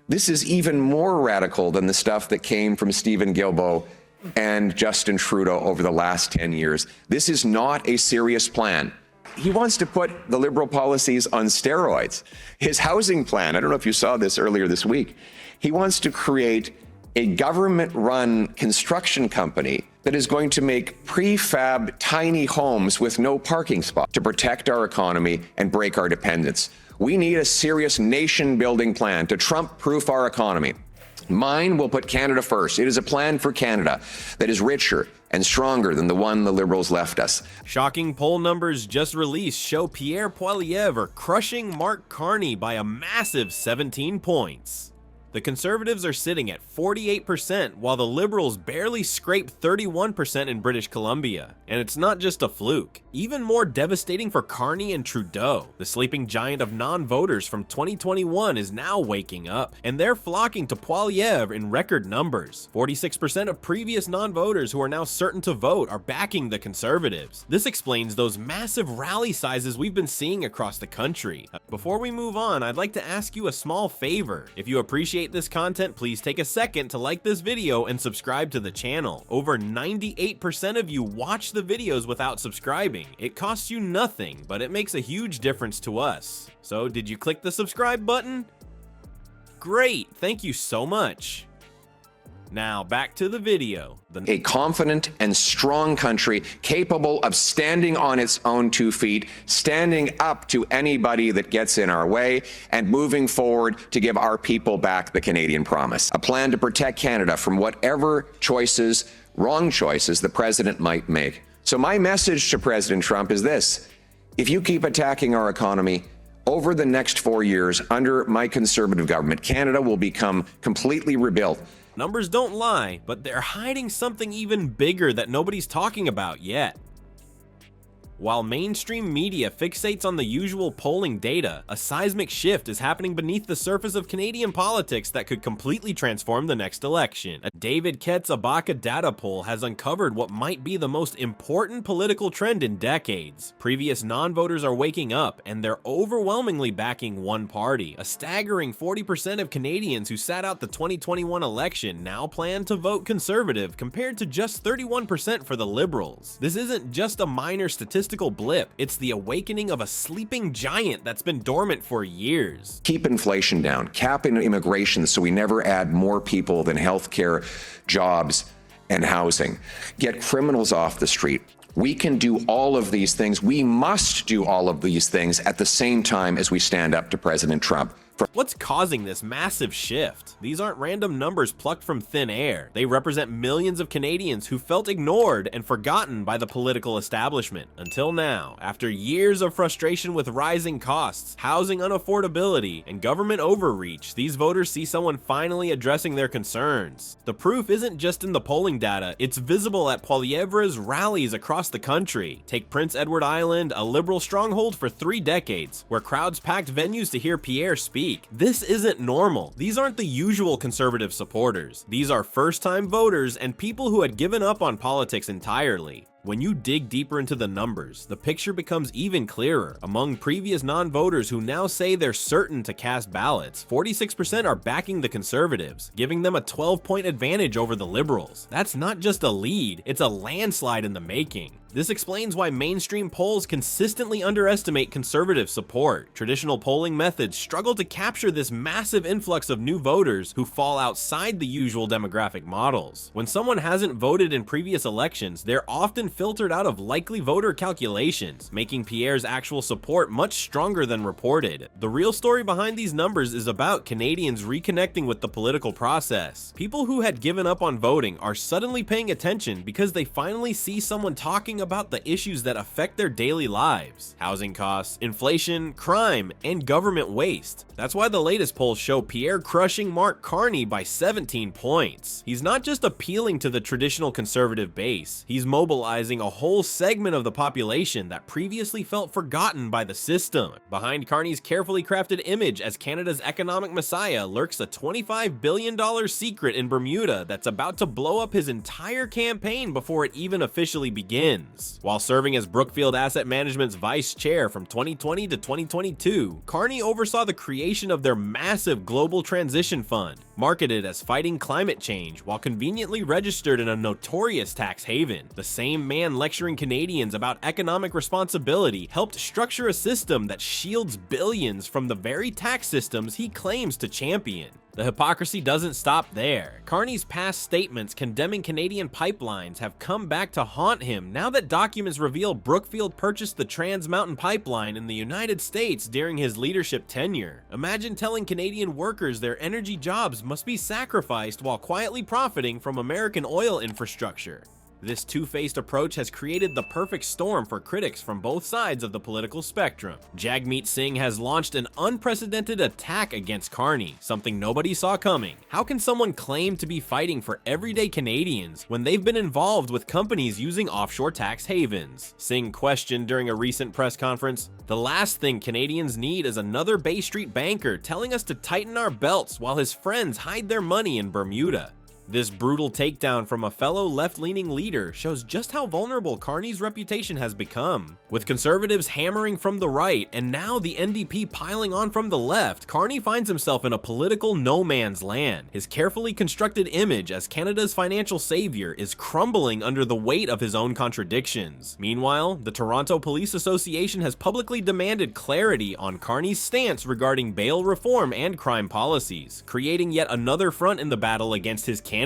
This is even more radical than the stuff that came from Stephen Guilbeault and Justin Trudeau over the last 10 years. This is not a serious plan. He wants to put the Liberal policies on steroids. His housing plan, I don't know if you saw this earlier this week, he wants to create a government-run construction company that is going to make prefab tiny homes with no parking spot to protect our economy and break our dependence. We need a serious nation-building plan to Trump-proof our economy. Mine will put Canada first. It is a plan for Canada that is richer and stronger than the one the Liberals left us. Shocking poll numbers just released show Pierre Poilievre crushing Mark Carney by a massive 17 points. The Conservatives are sitting at 48%, while the Liberals barely scrape 31% in British Columbia. And it's not just a fluke. Even more devastating for Carney and Trudeau. The sleeping giant of non-voters from 2021 is now waking up, and they're flocking to Poilievre in record numbers. 46% of previous non-voters who are now certain to vote are backing the Conservatives. This explains those massive rally sizes we've been seeing across the country. Before we move on, I'd like to ask you a small favor. If you appreciate this content, please take a second to like this video and subscribe to the channel. Over 98% of you watch the videos without subscribing. It costs you nothing, but it makes a huge difference to us. So did you click the subscribe button? Great, thank you so much. Now back to the video. A confident and strong country capable of standing on its own 2 feet, standing up to anybody that gets in our way, and moving forward to give our people back the Canadian promise. A plan to protect Canada from whatever choices, wrong choices, the president might make. So my message to President Trump is this: if you keep attacking our economy, over the next 4 years under my Conservative government, Canada will become completely rebuilt. Numbers don't lie, but they're hiding something even bigger that nobody's talking about yet. While mainstream media fixates on the usual polling data, a seismic shift is happening beneath the surface of Canadian politics that could completely transform the next election. A David Ketz Abaka data poll has uncovered what might be the most important political trend in decades. Previous non-voters are waking up, and they're overwhelmingly backing one party. A staggering 40% of Canadians who sat out the 2021 election now plan to vote Conservative, compared to just 31% for the Liberals. This isn't just a minor statistic blip, it's the awakening of a sleeping giant that's been dormant for years. Keep inflation down, cap in immigration so we never add more people than healthcare, jobs, and housing. Get criminals off the street. We can do all of these things. We must do all of these things at the same time as we stand up to President Trump. What's causing this massive shift? These aren't random numbers plucked from thin air. They represent millions of Canadians who felt ignored and forgotten by the political establishment. Until now, after years of frustration with rising costs, housing unaffordability, and government overreach, these voters see someone finally addressing their concerns. The proof isn't just in the polling data, it's visible at Poilievre's rallies across the country. Take Prince Edward Island, a Liberal stronghold for 3 decades, where crowds packed venues to hear Pierre speak. This isn't normal. These aren't the usual Conservative supporters. These are first-time voters and people who had given up on politics entirely. When you dig deeper into the numbers, the picture becomes even clearer. Among previous non-voters who now say they're certain to cast ballots, 46% are backing the Conservatives, giving them a 12-point advantage over the Liberals. That's not just a lead, it's a landslide in the making. This explains why mainstream polls consistently underestimate Conservative support. Traditional polling methods struggle to capture this massive influx of new voters who fall outside the usual demographic models. When someone hasn't voted in previous elections, they're often filtered out of likely voter calculations, making Pierre's actual support much stronger than reported. The real story behind these numbers is about Canadians reconnecting with the political process. People who had given up on voting are suddenly paying attention because they finally see someone talking about the issues that affect their daily lives: housing costs, inflation, crime, and government waste. That's why the latest polls show Pierre crushing Mark Carney by 17 points. He's not just appealing to the traditional Conservative base, he's mobilized revitalizing a whole segment of the population that previously felt forgotten by the system. Behind Carney's carefully crafted image as Canada's economic messiah lurks a $25 billion secret in Bermuda that's about to blow up his entire campaign before it even officially begins. While serving as Brookfield Asset Management's vice chair from 2020 to 2022, Carney oversaw the creation of their massive global transition fund, marketed as fighting climate change while conveniently registered in a notorious tax haven. The same man lecturing Canadians about economic responsibility helped structure a system that shields billions from the very tax systems he claims to champion. The hypocrisy doesn't stop there. Carney's past statements condemning Canadian pipelines have come back to haunt him now that documents reveal Brookfield purchased the Trans Mountain Pipeline in the United States during his leadership tenure. Imagine telling Canadian workers their energy jobs must be sacrificed while quietly profiting from American oil infrastructure. This two-faced approach has created the perfect storm for critics from both sides of the political spectrum. Jagmeet Singh has launched an unprecedented attack against Carney, something nobody saw coming. How can someone claim to be fighting for everyday Canadians when they've been involved with companies using offshore tax havens? Singh questioned during a recent press conference, "The last thing Canadians need is another Bay Street banker telling us to tighten our belts while his friends hide their money in Bermuda." This brutal takedown from a fellow left-leaning leader shows just how vulnerable Carney's reputation has become. With conservatives hammering from the right and now the NDP piling on from the left, Carney finds himself in a political no man's land. His carefully constructed image as Canada's financial savior is crumbling under the weight of his own contradictions. Meanwhile, the Toronto Police Association has publicly demanded clarity on Carney's stance regarding bail reform and crime policies, creating yet another front in the battle against his candidacy.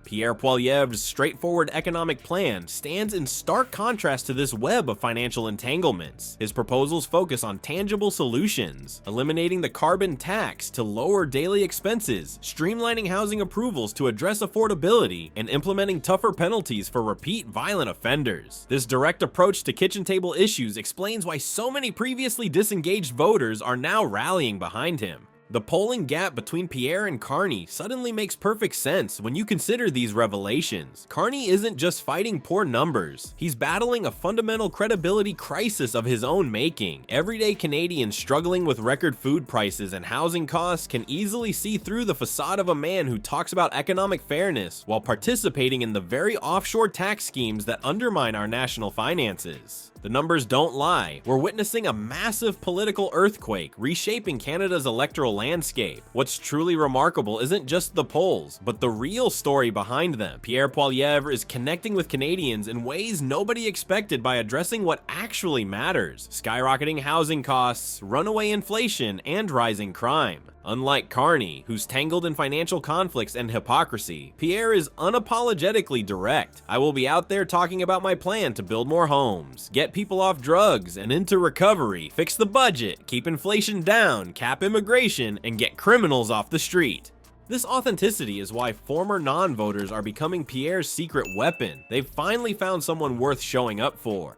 Pierre Poilievre's straightforward economic plan stands in stark contrast to this web of financial entanglements. His proposals focus on tangible solutions, eliminating the carbon tax to lower daily expenses, streamlining housing approvals to address affordability, and implementing tougher penalties for repeat violent offenders. This direct approach to kitchen table issues explains why so many previously disengaged voters are now rallying behind him. The polling gap between Pierre and Carney suddenly makes perfect sense when you consider these revelations. Carney isn't just fighting poor numbers, he's battling a fundamental credibility crisis of his own making. Everyday Canadians struggling with record food prices and housing costs can easily see through the facade of a man who talks about economic fairness while participating in the very offshore tax schemes that undermine our national finances. The numbers don't lie. We're witnessing a massive political earthquake reshaping Canada's electoral landscape. What's truly remarkable isn't just the polls, but the real story behind them. Pierre Poilievre is connecting with Canadians in ways nobody expected by addressing what actually matters: skyrocketing housing costs, runaway inflation, and rising crime. Unlike Carney, who's tangled in financial conflicts and hypocrisy, Pierre is unapologetically direct. "I will be out there talking about my plan to build more homes, get people off drugs and into recovery, fix the budget, keep inflation down, cap immigration, and get criminals off the street." This authenticity is why former non-voters are becoming Pierre's secret weapon. They've finally found someone worth showing up for.